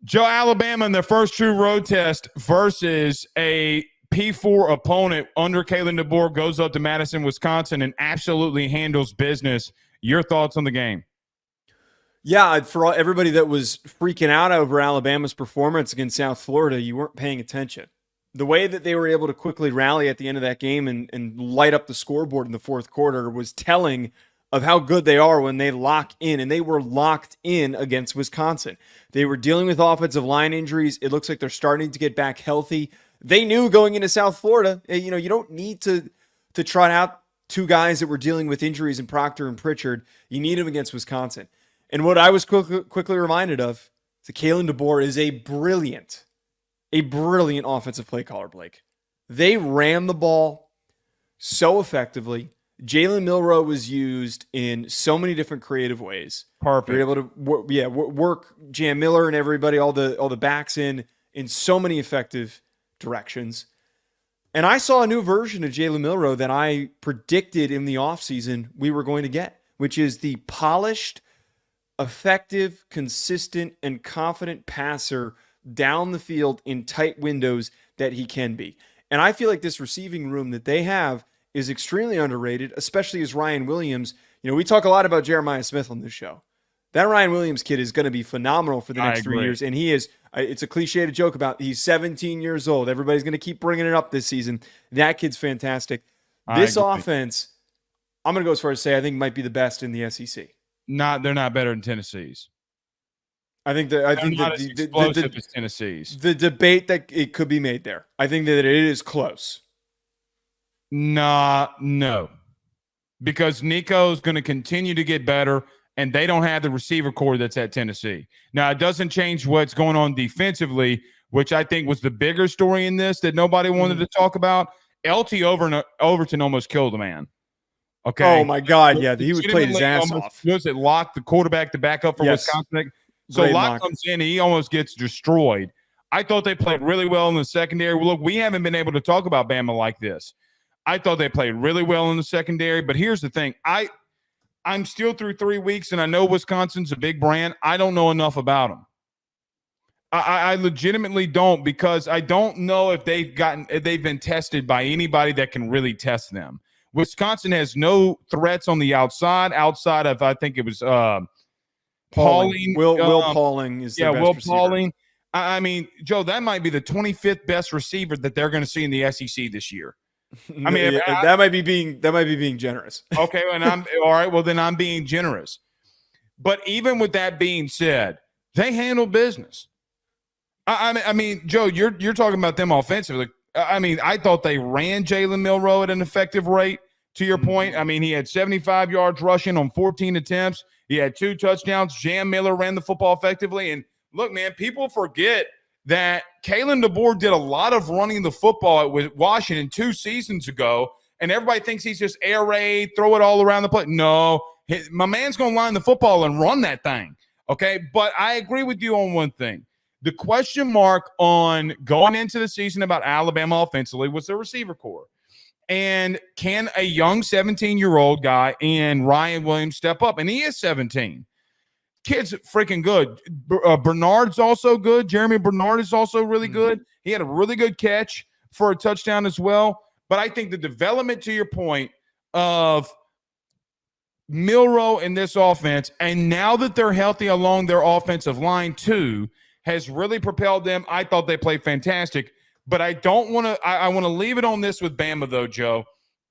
Joe, Alabama in their first true road test versus a P4 opponent under Kalen Deboer goes up to Madison, Wisconsin, and absolutely handles business. Your thoughts on the game? Yeah, for everybody that was freaking out over Alabama's performance against South Florida, you weren't paying attention. The way that they were able to quickly rally at the end of that game and light up the scoreboard in the fourth quarter was telling of how good they are when they lock in, and they were locked in against Wisconsin. They were dealing with offensive line injuries. It looks like they're starting to get back healthy. They knew going into South Florida, you don't need to trot out two guys that were dealing with injuries in Proctor and Pritchard. You need them against Wisconsin. And what I was quickly reminded of is that Kalen Deboer is a brilliant offensive play caller, Blake. They ran the ball so effectively. Jalen Milroe was used in so many different creative ways. Perfect. They were able to work Jam Miller and everybody, all the backs in so many effective directions. And I saw a new version of Jalen Milroe that I predicted in the offseason we were going to get, which is the polished, effective, consistent, and confident passer down the field in tight windows that he can be. And I feel like this receiving room that they have is extremely underrated, especially as Ryan Williams. We talk a lot about Jeremiah Smith on this show. That Ryan Williams kid is going to be phenomenal for the next 3 years. And he is, it's a cliche to joke about, he's 17 years old. Everybody's going to keep bringing it up this season. That kid's fantastic. This offense, I'm going to go as far as say, I think might be the best in the SEC. They're not better than Tennessee's. I think the Tennessee's. The debate that it could be made there. I think that it is close. No. Because Nico's going to continue to get better, and they don't have the receiver core that's at Tennessee. Now, it doesn't change what's going on defensively, which I think was the bigger story in this that nobody wanted to talk about. LT Overton almost killed a man. Okay. Oh, my God. Yeah, he would play his ass off. Was it locked the quarterback to back up for Wisconsin? So Locke comes in and he almost gets destroyed. I thought they played really well in the secondary. Look, we haven't been able to talk about Bama like this. I thought they played really well in the secondary, but here's the thing. I'm still through 3 weeks, and I know Wisconsin's a big brand. I don't know enough about them. I legitimately don't, because I don't know if they've been tested by anybody that can really test them. Wisconsin has no threats on the outside of, I think it was Pauling. Will Pauling is their best receiver. Pauling. I mean, Joe, that might be the 25th best receiver that they're going to see in the SEC this year. I mean, that might be being generous. Okay, and I'm all right. Well, then I'm being generous. But even with that being said, they handle business. I mean, Joe, you're talking about them offensively. I mean, I thought they ran Jalen Milroe at an effective rate. To your point, I mean, he had 75 yards rushing on 14 attempts. He had 2 touchdowns. Jam Miller ran the football effectively. And look, man, people forget that Kalen Deboer did a lot of running the football with Washington 2 seasons ago, and everybody thinks he's just air raid, throw it all around the plate. No, my man's going to line the football and run that thing, okay? But I agree with you on one thing. The question mark on going into the season about Alabama offensively was the receiver core. And can a young 17-year-old guy in Ryan Williams step up? And he is 17. Kid's freaking good. Bernard's also good. Jeremy Bernard is also really good. He had a really good catch for a touchdown as well. But I think the development, to your point, of Milroe in this offense, and now that they're healthy along their offensive line too, has really propelled them. I thought they played fantastic. But I don't want to – I want to leave it on this with Bama, though, Joe.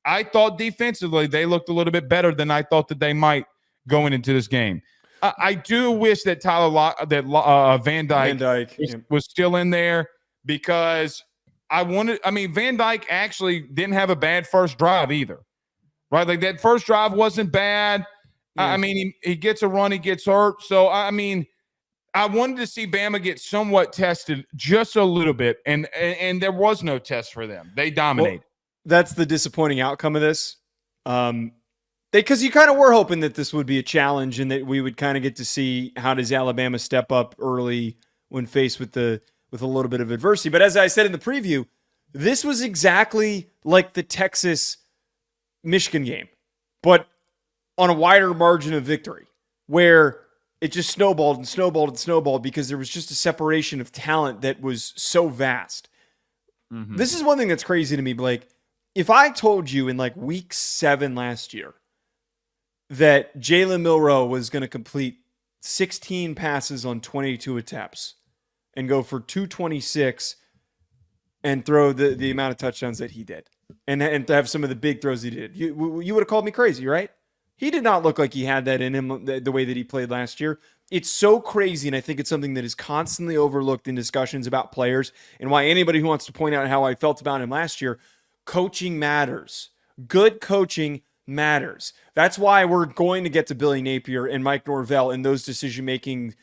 I thought defensively they looked a little bit better than I thought that they might going into this game. I do wish that Van Dyke was still in there, because Van Dyke actually didn't have a bad first drive either, right? Like, that first drive wasn't bad. Yeah. I mean, he gets a run, he gets hurt. So, I mean, I wanted to see Bama get somewhat tested just a little bit, and there was no test for them. They dominated. Well, that's the disappointing outcome of this. Because you kind of were hoping that this would be a challenge and that we would kind of get to see how does Alabama step up early when faced with a little bit of adversity. But as I said in the preview, this was exactly like the Texas-Michigan game, but on a wider margin of victory, where it just snowballed and snowballed and snowballed because there was just a separation of talent that was so vast. Mm-hmm. This is one thing that's crazy to me, Blake. If I told you in like week 7 last year that Jalen Milroe was going to complete 16 passes on 22 attempts and go for 226 and throw the amount of touchdowns that he did and to have some of the big throws he did, you would have called me crazy, right? He did not look like he had that in him the way that he played last year. It's so crazy, and I think it's something that is constantly overlooked in discussions about players and why anybody who wants to point out how I felt about him last year, coaching matters. Good coaching matters. That's why we're going to get to Billy Napier and Mike Norvell and those decision-making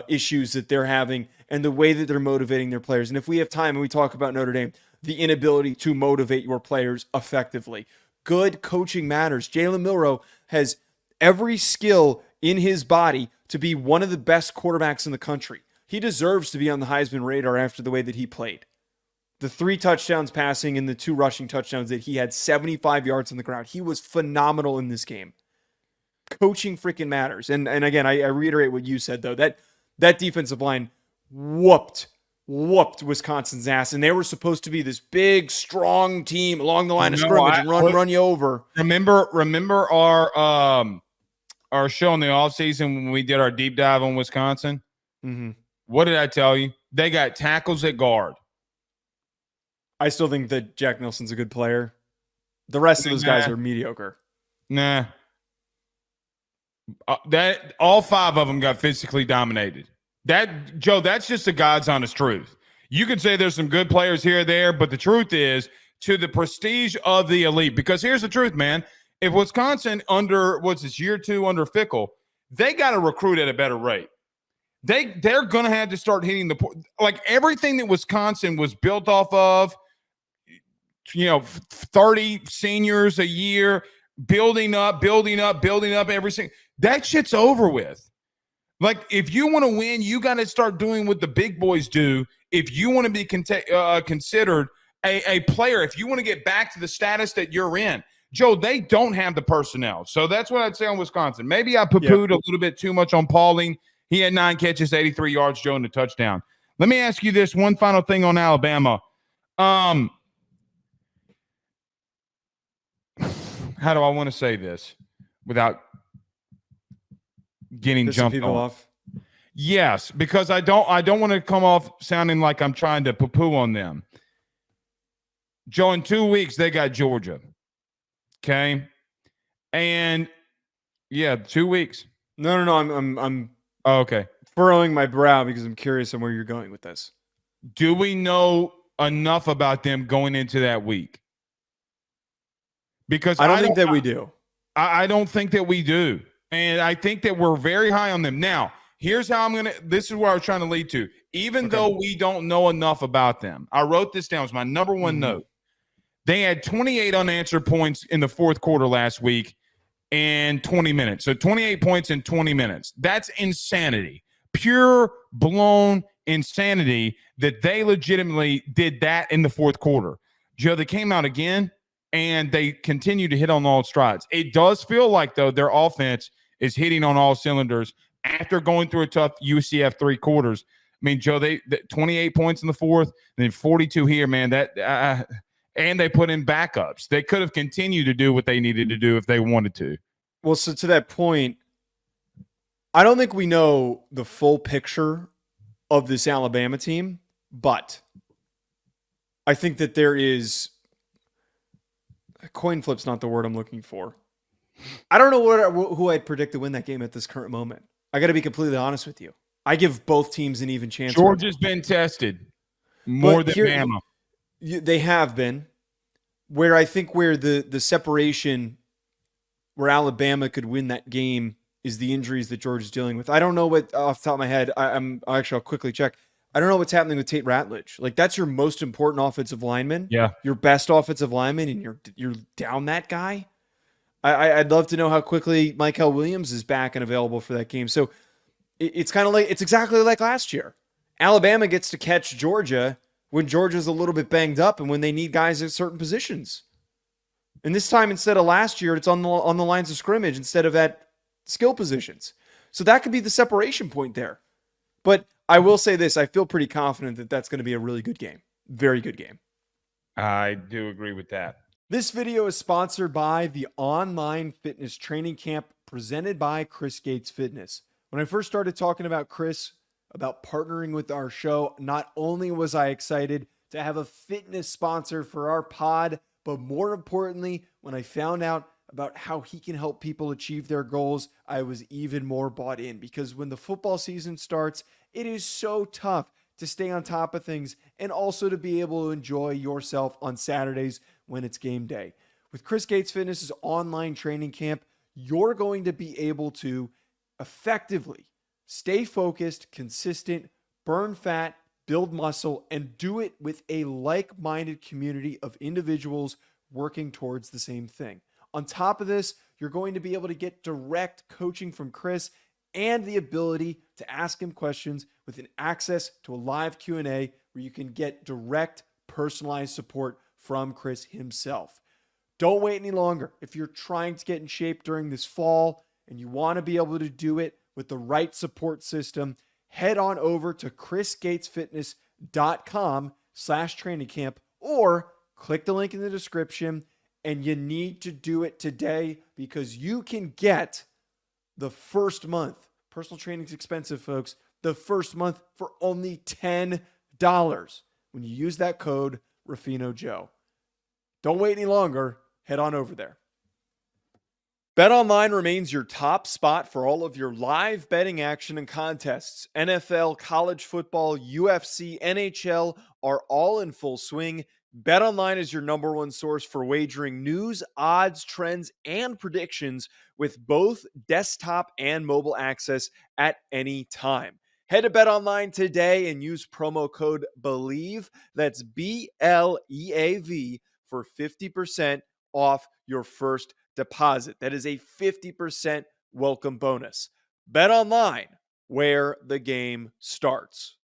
issues that they're having and the way that they're motivating their players. And if we have time and we talk about Notre Dame, the inability to motivate your players effectively. Good coaching matters. Jalen Milroe has every skill in his body to be one of the best quarterbacks in the country. He deserves to be on the Heisman radar after the way that he played. The 3 touchdowns passing and the 2 rushing touchdowns that he had 75 yards on the ground. He was phenomenal in this game. Coaching freaking matters. And again, I reiterate what you said, though. That defensive line whooped Wisconsin's ass, and they were supposed to be this big, strong team along the line of scrimmage and run you over. Remember our show in the offseason when we did our deep dive on Wisconsin? Mm-hmm. What did I tell you? They got tackles at guard. I still think that Jack Nelson's a good player. The rest of those guys are mediocre. Nah. That all 5 of them got physically dominated. Joe, that's just the God's honest truth. You can say there's some good players here or there, but the truth is to the prestige of the elite. Because here's the truth, man. If Wisconsin year 2 under Fickle, they got to recruit at a better rate. They're going to have to start hitting like everything that Wisconsin was built off of, 30 seniors a year, building up every single. That shit's over with. Like, if you want to win, you got to start doing what the big boys do. If you want to be considered a player, if you want to get back to the status that you're in, Joe, they don't have the personnel. So that's what I'd say on Wisconsin. Maybe I poo-pooed a little bit too much on Pauling. He had 9 catches, 83 yards, Joe, and a touchdown. Let me ask you this one final thing on Alabama. How do I want to say this without getting jumped off? Yes, because I don't want to come off sounding like I'm trying to poo-poo on them. Joe, in 2 weeks they got Georgia. Okay, and 2 weeks. No. I'm okay. Furrowing my brow because I'm curious on where you're going with this. Do we know enough about them going into that week? Because I don't think that we do. I don't think that we do. And I think that we're very high on them. Now, here's how this is where I was trying to lead to. Even though we don't know enough about them, I wrote this down as my number one note. They had 28 unanswered points in the fourth quarter last week in 20 minutes. So 28 points in 20 minutes. That's insanity. Pure blown insanity that they legitimately did that in the fourth quarter. Joe, they came out again and they continue to hit on all strides. It does feel like, though, their offense is hitting on all cylinders after going through a tough UCF 3 quarters. I mean, Joe, they 28 points in the fourth, and then 42 here, man. And they put in backups. They could have continued to do what they needed to do if they wanted to. Well, so to that point, I don't think we know the full picture of this Alabama team, but I think that there is – coin flip's not the word I'm looking for. I don't know who I'd predict to win that game at this current moment. I got to be completely honest with you. I give both teams an even chance. Georgia's been tested more than Bama. They have been. Where I think where the separation where Alabama could win that game is the injuries that Georgia's dealing with. I don't know what off the top of my head. I'll quickly check. I don't know what's happening with Tate Ratledge. Like, that's your most important offensive lineman. Yeah. Your best offensive lineman, and you're down that guy. I'd love to know how quickly Michael Williams is back and available for that game. So it's kind of like, it's exactly like last year. Alabama gets to catch Georgia when Georgia's a little bit banged up and when they need guys at certain positions. And this time, instead of last year, it's on the lines of scrimmage instead of at skill positions. So that could be the separation point there. But I will say this, I feel pretty confident that that's going to be a really good game. Very good game. I do agree with that. This video is sponsored by the online fitness training camp presented by Chris Gates Fitness. When I first started talking about Chris, about partnering with our show, not only was I excited to have a fitness sponsor for our pod, but more importantly, when I found out about how he can help people achieve their goals, I was even more bought in, because when the football season starts, it is so tough to stay on top of things and also to be able to enjoy yourself on Saturdays when it's game day. With Chris Gates Fitness's online training camp, you're going to be able to effectively stay focused, consistent, burn fat, build muscle, and do it with a like-minded community of individuals working towards the same thing. On top of this, you're going to be able to get direct coaching from Chris and the ability to ask him questions with an access to a live Q&A where you can get direct personalized support from Chris himself. Don't wait any longer. If you're trying to get in shape during this fall and you want to be able to do it with the right support system, head on over to chrisgatesfitness.com/trainingcamp or click the link in the description. And you need to do it today because you can get the first month. Personal training is expensive, folks. The first month for only $10 when you use that code RuffinoJoe. Don't wait any longer. Head on over there. BetOnline remains your top spot for all of your live betting action and contests. NFL, college football, UFC, NHL are all in full swing. BetOnline is your number one source for wagering news, odds, trends, and predictions with both desktop and mobile access at any time. Head to BetOnline today and use promo code BELIEVE, that's BLEAV, for 50% off your first deposit. That is a 50% welcome bonus. BetOnline, where the game starts.